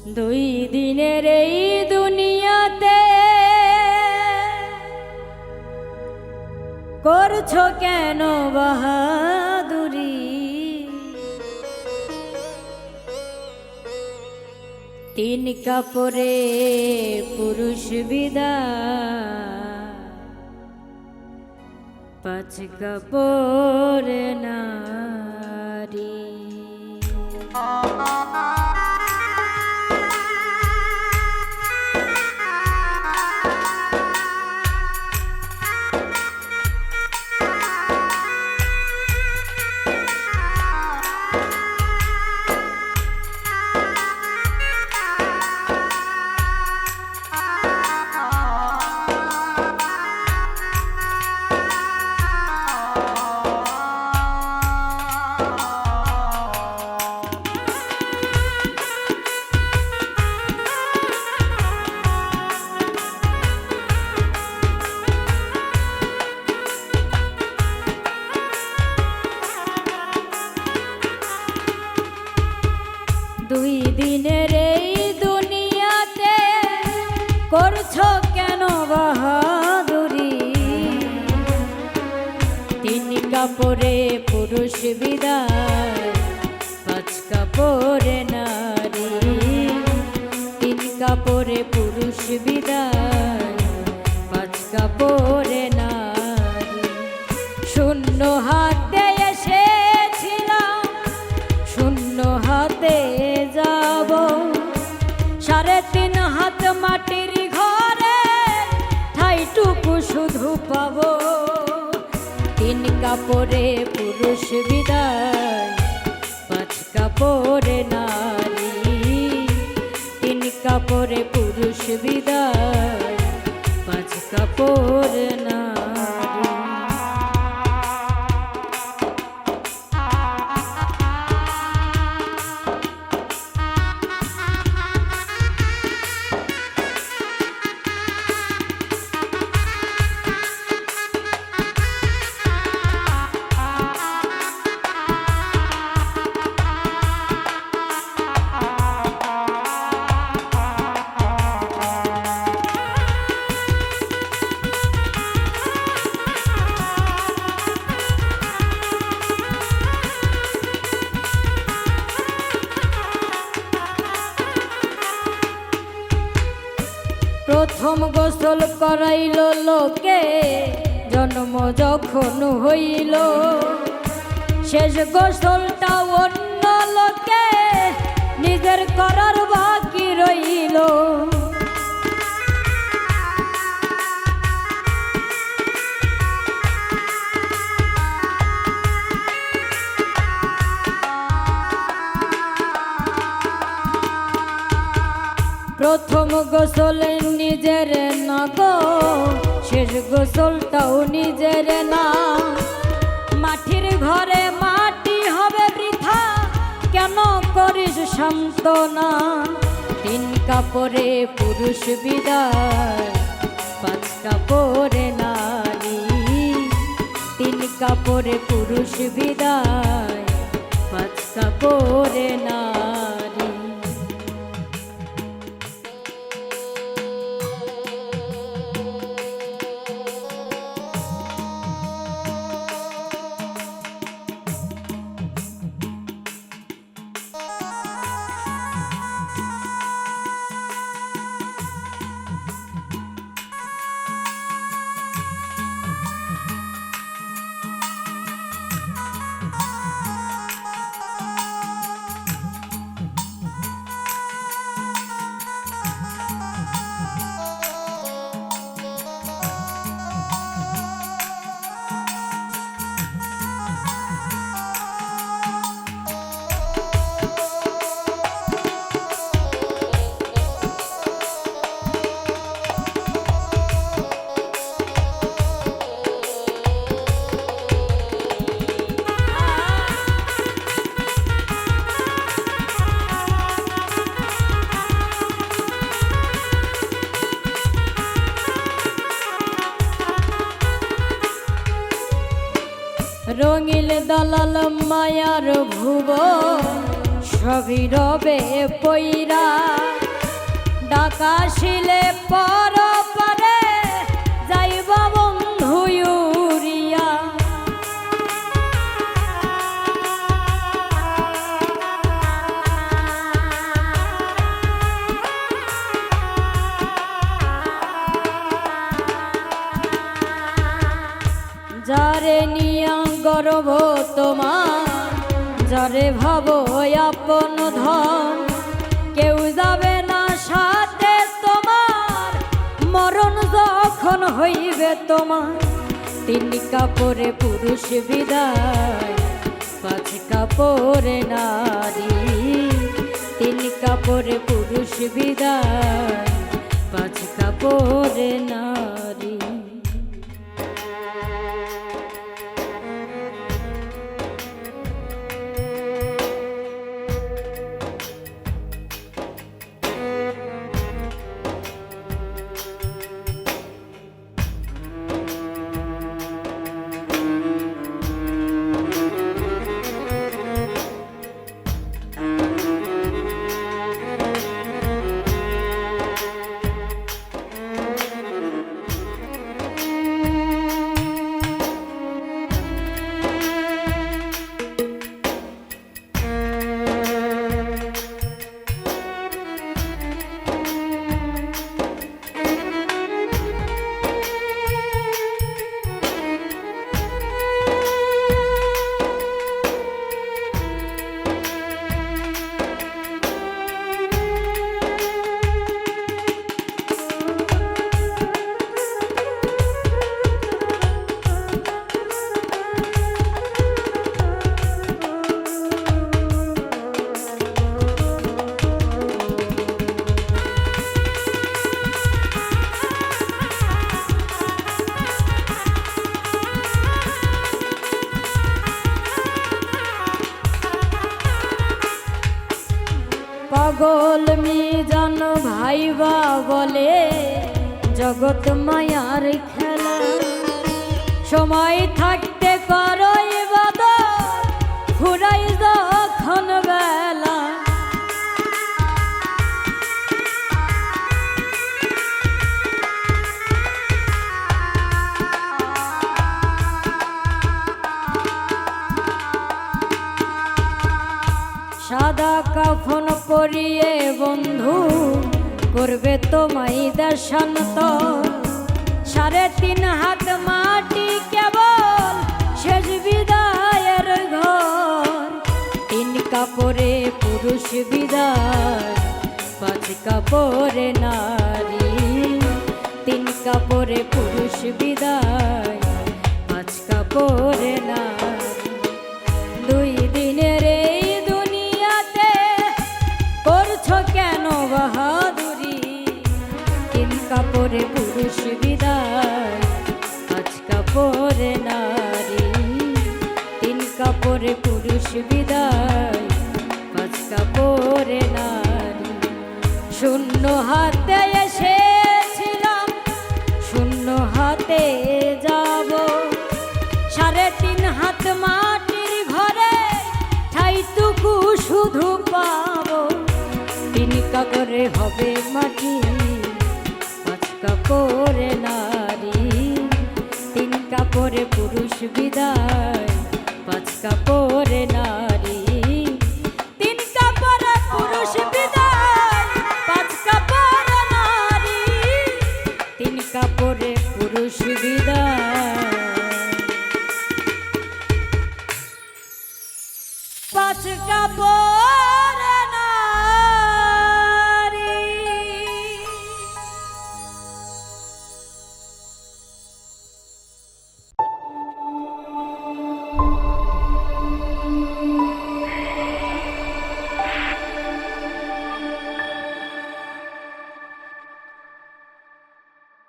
দুই দিনের এই দুনিয়াতে করছো কেন বাহাদুরি? তিন কাপড়ে পুরুষ বিদায়, পাঁচ কাপড়ে নারী। দুই দিনের এই দুনিয়াতে করছো কেন বাহাদুরি? তিন কাপড়ে পুরুষ বিদায়, পাঁচ কাপড়ে নারী। তিন কাপড়ে পুরুষ বিদায়, পাঁচ কাপড়ে নারী। শূন্য হাতে এসেছিলাম, শূন্য হাতে যাব। 3.5 হাত মাটির ঘরে ঠাইটুকু শুধু পাবো। তিন কাপড়ে পুরুষ বিদায়, পাঁচ কাপড়ে নারী। তিন কাপড়ে পুরুষ বিদায়, পাঁচ কাপড়ে নারী। প্রথম গোসল করাইল লোকে জন্ম যখন হইল, শেষ গোসলটা অন্য লোকে নিজের করার বাকি রইল। প্রথম গোসল নিজের না গো, শেষ গোসলটাও নিজের না। মাটির ঘরে মাটি হবে বৃথা, কেন করিস সান্ত্বনা? তিন কাপড়ে পুরুষ বিদায়, পাঁচ কাপড়ে নারী। তিন কাপড়ে পুরুষ বিদায়, পাঁচ কাপড়ে নারী। রঙিল দালাল মায়ার ভুবন সবই রবে পইরা ডাকা শিলে পর পারে যাইবা বন্ধু উড়িয়া। যারে নিয়া গর্ব তোমার, যারে ভাবো আপন ধন, কেউ যাবে না সাথে তোমার, মরণ যখন হইবে তোমার। তিন কাপড়ে পুরুষ বিদায়, পাঁচ কাপড়ে নারী। তিন কাপড়ে পুরুষ বিদায়, পাঁচ কাপড়ে নারী। পাগল মিজান ভাইবা বলে জগৎ মায়ার খেলা, সময় থাকতে করই বাদর ফুরাই যখন বেলা। সাদা কাফন পরিয়ে বন্ধু করবে তোমায় দেশান্তর, 3.5 হাত মাটি কেবল শেষ বিদায়ের ঘর। তিন কাপড়ে পুরুষ বিদায়, পাঁচ কাপড়ে নারী। তিন কাপড়ে পুরুষ বিদায়, পাঁচ কাপড়ে নারী। 2 দিনের এই দুনিয়াতে করছো কেন বাহাদুরি? তিন কাপড়ে পুরুষ বিদায়, পাঁচ কাপড়ে নারী। তিন কাপড়ে পুরুষ বিদায়, পাঁচ কাপড়ে নারী। শূন্য হাতে এসেছিলাম, শূন্য হাতে যাব। 3.5 হাত মাটির ঘরে ঠাইটুকু শুধু পাবো। তিন কাপড়ে হবে মাটি, পাঁচ কাপড়ে নারী। তিন কাপড়ে পুরুষ বিদায়,